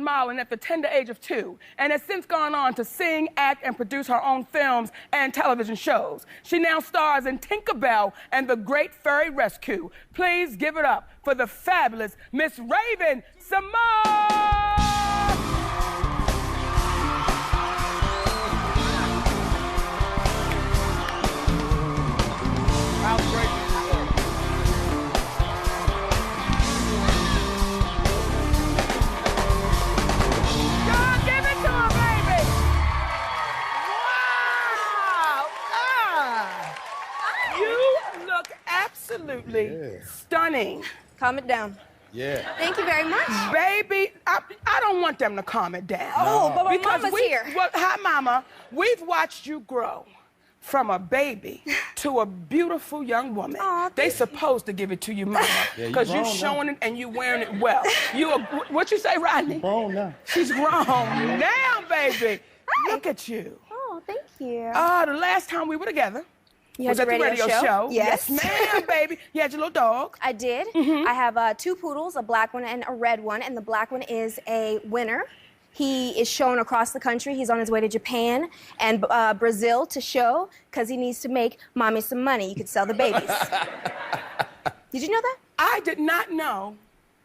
modeling at the tender age of 2 and has since gone on to sing, act, and produce her own films and television shows. She now stars in Tinkerbell and The Great Furry Rescue. Please give it up for the fabulous Miss Raven-Symoné! Absolutely stunning. Calm it down. Yeah. Thank you very much. Baby, I don't want them to calm it down. Oh, but my because mama's here. Well, hi, Mama. We've watched you grow from a baby to a beautiful young woman. Aw, they supposed to give it to you, Mama, because you're showing it and you wearing it well. What you say, Rodney? Grown now. She's grown now, baby. Hi. Look at you. Oh, thank you. The last time we were together, you was had at the radio show? Yes. Yes, ma'am, baby. You had your little dog. I did. I have 2 poodles, a black one and a red one, and the black one is a winner. He is shown across the country. He's on his way to Japan and Brazil to show because he needs to make mommy some money. You could sell the babies. Did you know that? I did not know.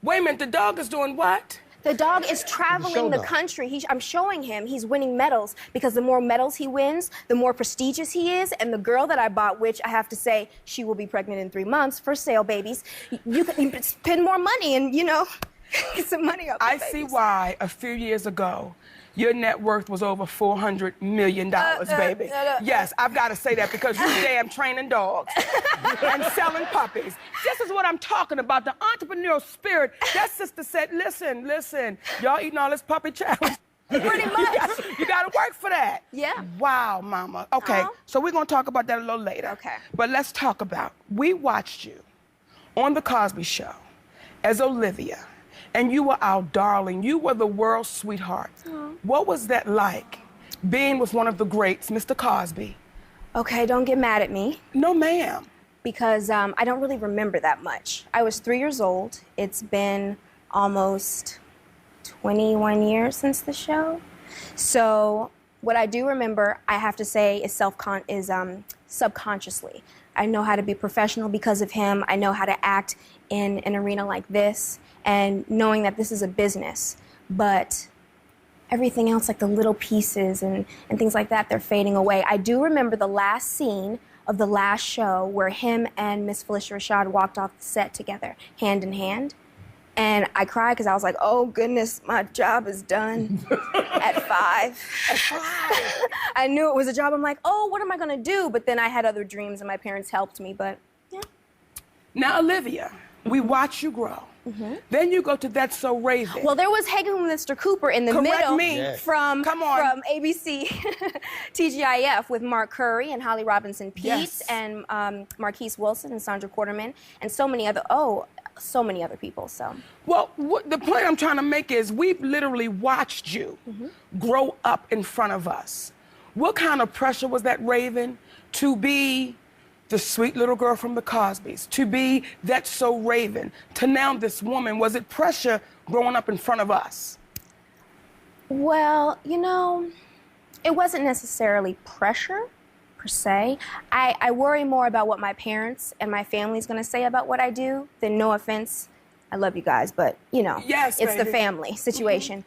Wait a minute, the dog is doing what? The dog is traveling the country. I'm showing him he's winning medals because the more medals he wins, the more prestigious he is. And the girl that I bought, which I have to say, she will be pregnant in 3 months, for sale babies. You can spend more money and, you know, get some money up. I see why a few years ago, your net worth was over $400 million, baby. Yes, I've got to say that because you're damn training dogs and selling puppies. This is what I'm talking about, the entrepreneurial spirit. That sister said, listen, y'all eating all this puppy challenge. Pretty much. You got to work for that. Yeah. Wow, Mama. Okay, so we're going to talk about that a little later. Okay. But let's talk about, we watched you on The Cosby Show as Olivia. And you were our darling. You were the world's sweetheart. What was that like, being with one of the greats, Mr. Cosby? Okay, don't get mad at me. No, ma'am. Because I don't really remember that much. I was 3 years old. It's been almost 21 years since the show. So what I do remember, I have to say, is subconsciously. I know how to be professional because of him. I know how to act in an arena like this, and knowing that this is a business. But everything else, like the little pieces and things like that, they're fading away. I do remember the last scene of the last show where him and Miss Felicia Rashad walked off the set together, hand in hand. And I cried because I was like, oh goodness, my job is done at 5. At 5? I knew it was a job. I'm like, oh, what am I gonna do? But then I had other dreams and my parents helped me, but yeah. Now, Olivia, we watch you grow. Then you go to That's So Raven. Well, there was Hangin with Mr. Cooper in the middle from ABC TGIF with Mark Curry and Holly Robinson Peete and Marquise Wilson and Sandra Quarterman and so many other people. So. Well, the point I'm trying to make is we've literally watched you grow up in front of us. What kind of pressure was that, Raven, to be the sweet little girl from the Cosbys, to be That's So Raven, to now this woman? Was it pressure growing up in front of us? Well, you know, it wasn't necessarily pressure, per se. I worry more about what my parents and my family's gonna say about what I do than, no offense, I love you guys, but, you know, it's the family situation.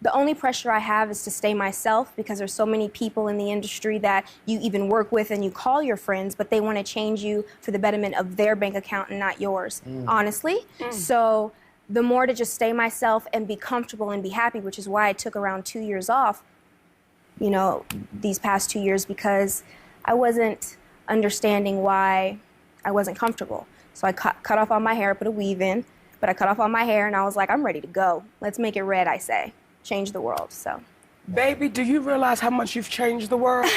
The only pressure I have is to stay myself because there's so many people in the industry that you even work with and you call your friends, but they want to change you for the betterment of their bank account and not yours, honestly. So the more to just stay myself and be comfortable and be happy, which is why I took around 2 years off, you know, these past 2 years, because I wasn't understanding why I wasn't comfortable. So I cut off all my hair, put a weave in, but I cut off all my hair and I was like, I'm ready to go. Let's make it red, I say. Change the world, so. Baby, do you realize how much you've changed the world?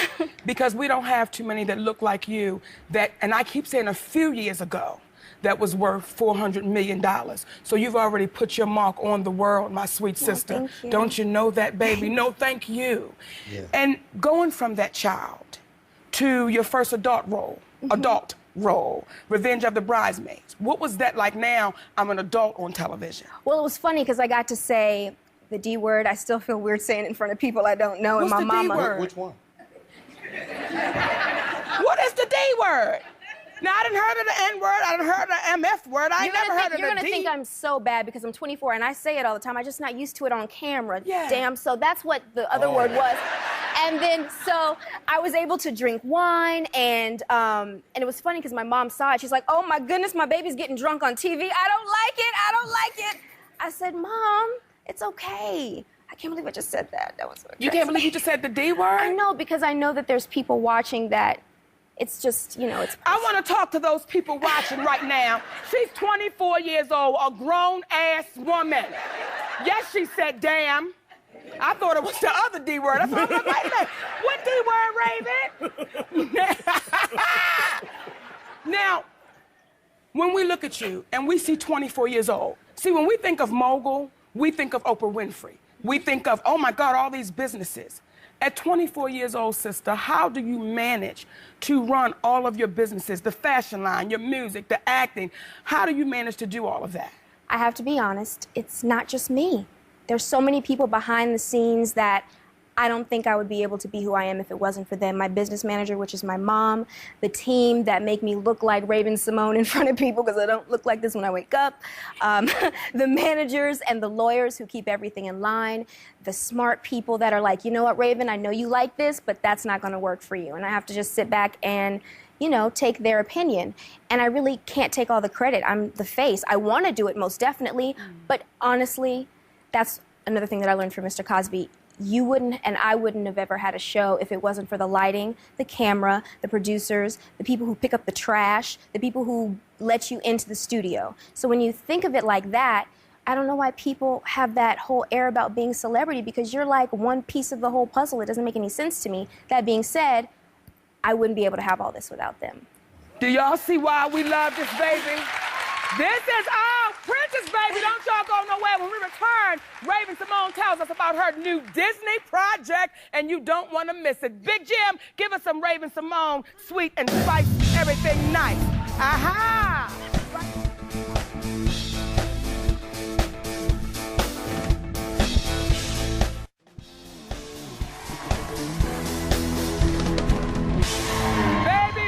Because we don't have too many that look like you that, and I keep saying a few years ago, that was worth $400 million. So you've already put your mark on the world, my sweet sister. Thank you. Don't you know that, baby? No, thank you. And going from that child to your first adult role, Revenge of the Bridesmaids. What was that like? Now I'm an adult on television. Well, it was funny because I got to say the D word. I still feel weird saying it in front of people I don't know. What's and my the D mama. word? Which one? What is the D word? Now, I done heard of the N word, I done heard of the MF word, I ain't never heard of the D. You're gonna think I'm so bad because I'm 24 and I say it all the time. I'm just not used to it on camera. Yeah. Damn, so that's what the other word was. And then, so I was able to drink wine, and it was funny because my mom saw it. She's like, oh my goodness, my baby's getting drunk on TV. I don't like it, I don't like it. I said, Mom, it's okay. I can't believe I just said that. That was so You can't believe you just said the D word? I know, because I know that there's people watching that it's just, you know, it's... I want to talk to those people watching right now. She's 24 years old, a grown-ass woman. Yes, she said damn. I thought it was the other D word. I thought, wait a minute, what D word, Raven? Now, when we look at you and we see 24 years old, see, when we think of mogul, we think of Oprah Winfrey. We think of, oh my God, all these businesses. At 24 years old, sister, how do you manage to run all of your businesses, the fashion line, your music, the acting? How do you manage to do all of that? I have to be honest, it's not just me. There's so many people behind the scenes that I don't think I would be able to be who I am if it wasn't for them. My business manager, which is my mom, the team that make me look like Raven-Symoné in front of people because I don't look like this when I wake up, the managers and the lawyers who keep everything in line, the smart people that are like, you know what, Raven, I know you like this, but that's not going to work for you. And I have to just sit back and, you know, take their opinion. And I really can't take all the credit. I'm the face. I want to do it most definitely, but honestly, that's another thing that I learned from Mr. Cosby. You wouldn't and I wouldn't have ever had a show if it wasn't for the lighting, the camera, the producers, the people who pick up the trash, the people who let you into the studio. So when you think of it like that, I don't know why people have that whole air about being celebrity, because you're like one piece of the whole puzzle. It doesn't make any sense to me. That being said, I wouldn't be able to have all this without them. Do y'all see why we love this baby? This is our Princess, baby. Don't y'all go nowhere. When we return, Raven-Symoné tells us about her new Disney project, and you don't want to miss it. Big Jim, give us some Raven-Symoné, sweet and spicy, everything nice. Aha!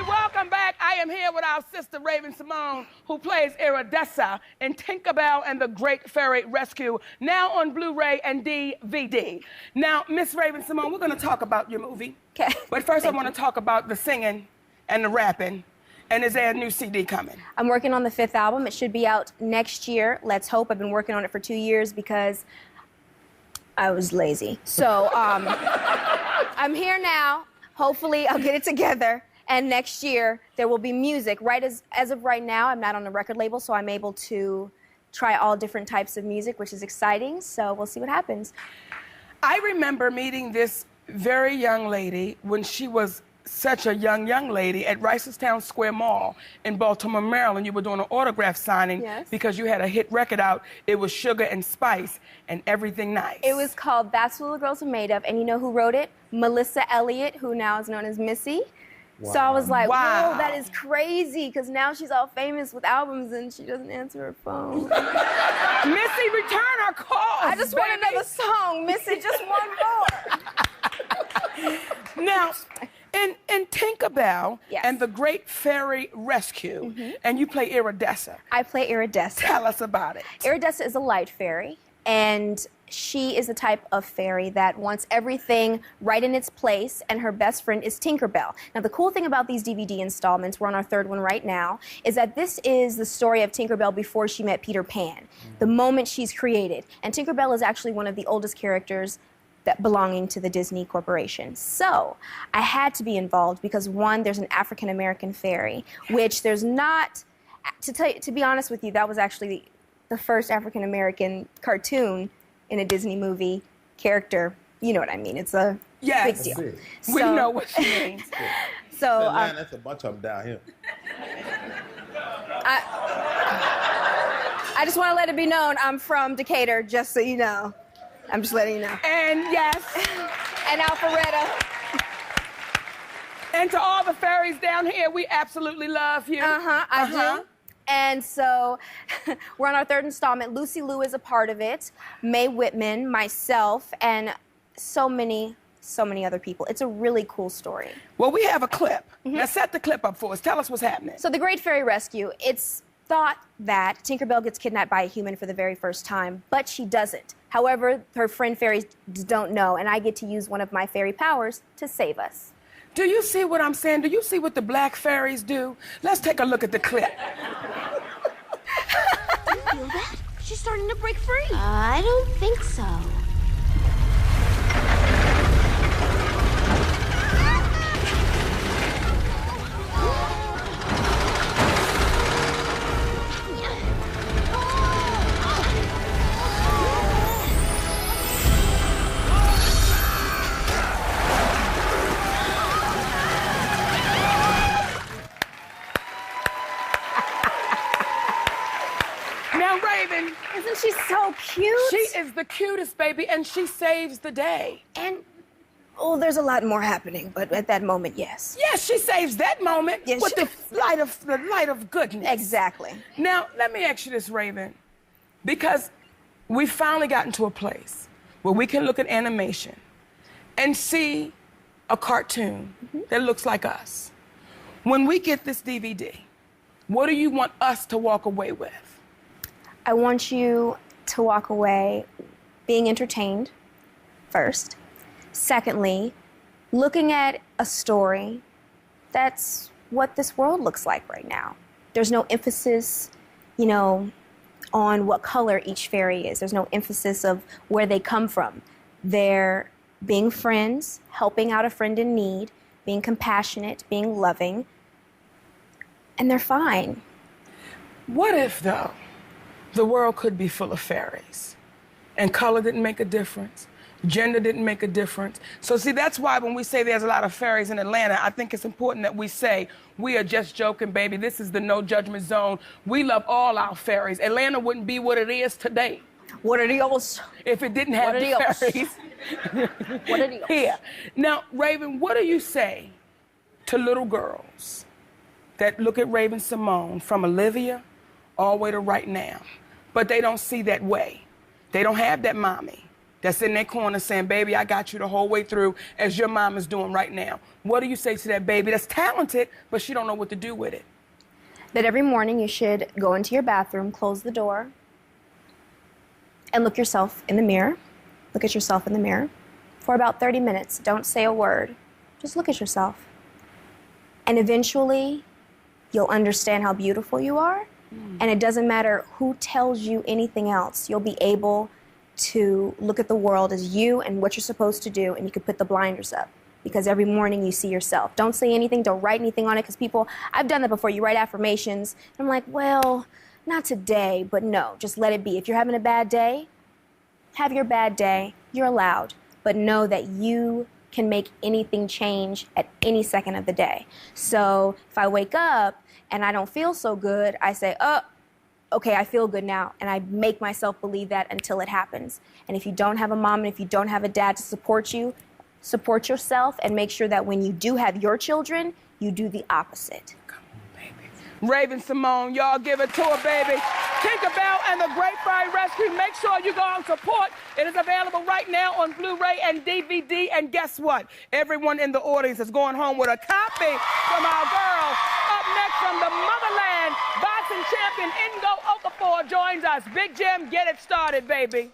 Welcome back. I am here with our sister Raven-Symoné, who plays Iridessa in Tinkerbell and the Great Fairy Rescue, now on Blu-ray and DVD. Now, Miss Raven-Symoné, we're going to talk about your movie. Okay. But first, I want to talk about the singing and the rapping. And is there a new CD coming? I'm working on the 5th album. It should be out next year. Let's hope. I've been working on it for 2 years because I was lazy. So I'm here now. Hopefully, I'll get it together. And next year, there will be music. As of right now, I'm not on a record label, so I'm able to try all different types of music, which is exciting. So we'll see what happens. I remember meeting this very young lady when she was such a young lady at Ricerstown Square Mall in Baltimore, Maryland. You were doing an autograph signing because you had a hit record out. It was Sugar and Spice and Everything Nice. It was called That's What the Girls Are Made Of. And you know who wrote it? Melissa Elliott, who now is known as Missy. Wow. So I was like, whoa, that is crazy, because now she's all famous with albums and she doesn't answer her phone. Missy, return our calls, I just want another song, Missy, just one more. Now, in Tinkerbell and the Great Fairy Rescue, and you play Iridessa. I play Iridessa. Tell us about it. Iridessa is a light fairy, and she is the type of fairy that wants everything right in its place, and her best friend is Tinkerbell. Now, the cool thing about these DVD installments, we're on our 3rd one right now, is that this is the story of Tinkerbell before she met Peter Pan, the moment she's created. And Tinkerbell is actually one of the oldest characters that belonging to the Disney Corporation. So I had to be involved because, one, there's an African-American fairy, which there's not, to be honest with you, that was actually the first African-American cartoon in a Disney movie character. You know what I mean? It's a big deal. So, we know what she means. So that's a bunch of them down here. I just want to let it be known I'm from Decatur, just so you know. I'm just letting you know. And yes. And Alpharetta. And to all the fairies down here, we absolutely love you. I do. And so we're on our third installment. Lucy Liu is a part of it, Mae Whitman, myself, and so many other people. It's a really cool story. Well, we have a clip. Now set the clip up for us. Tell us what's happening. So the Great Fairy Rescue, it's thought that Tinkerbell gets kidnapped by a human for the very first time, but she doesn't. However, her friend fairies don't know, and I get to use one of my fairy powers to save us. Do you see what I'm saying? Do you see what the black fairies do? Let's take a look at the clip. Do you feel that? She's starting to break free. I don't think so. Now, Raven. Isn't she so cute? She is the cutest, baby, and she saves the day. And, oh, there's a lot more happening, but at that moment, yes. Yes, she saves that moment Yes, with the light of goodness. Exactly. Now, let me ask you this, Raven, because we've finally gotten to a place where we can look at animation and see a cartoon that looks like us. When we get this DVD, what do you want us to walk away with? I want you to walk away being entertained, first. Secondly, looking at a story that's what this world looks like right now. There's no emphasis, you know, on what color each fairy is. There's no emphasis of where they come from. They're being friends, helping out a friend in need, being compassionate, being loving, and they're fine. What if, though, the world could be full of fairies and color didn't make a difference, gender didn't make a difference? So see, that's why when we say there's a lot of fairies in Atlanta, I think it's important that we say we are just joking, baby. This is the no judgment zone. We love all our fairies. Atlanta wouldn't be what it is today. What are those? If it didn't have the fairies. What are those? Here. Now, Raven, what do you say to little girls that look at Raven-Symoné from Olivia all the way to right now, but they don't see that way? They don't have that mommy that's in their corner saying, baby, I got you the whole way through, as your mom is doing right now. What do you say to that baby that's talented, but she don't know what to do with it? That every morning you should go into your bathroom, close the door, and look yourself in the mirror. Look at yourself in the mirror for about 30 minutes. Don't say a word. Just look at yourself. And eventually, you'll understand how beautiful you are. And it doesn't matter who tells you anything else. You'll be able to look at the world as you and what you're supposed to do, and you can put the blinders up. Because every morning you see yourself. Don't say anything, don't write anything on it, because people, I've done that before, you write affirmations, and I'm like, well, not today, but no, just let it be. If you're having a bad day, have your bad day, you're allowed. But know that you can make anything change at any second of the day. So if I wake up and I don't feel so good, I say, oh, okay, I feel good now. And I make myself believe that until it happens. And if you don't have a mom and if you don't have a dad to support you, support yourself and make sure that when you do have your children, you do the opposite. Come on, baby. Raven-Symoné, y'all give it to her, baby. Tinkerbell and the Great Fairy Rescue. Make sure you go and support. It is available right now on Blu-ray and DVD. And guess what? Everyone in the audience is going home with a copy from our girl. Up next from the motherland, boxing champion Ngo Okafor joins us. Big Jim, get it started, baby.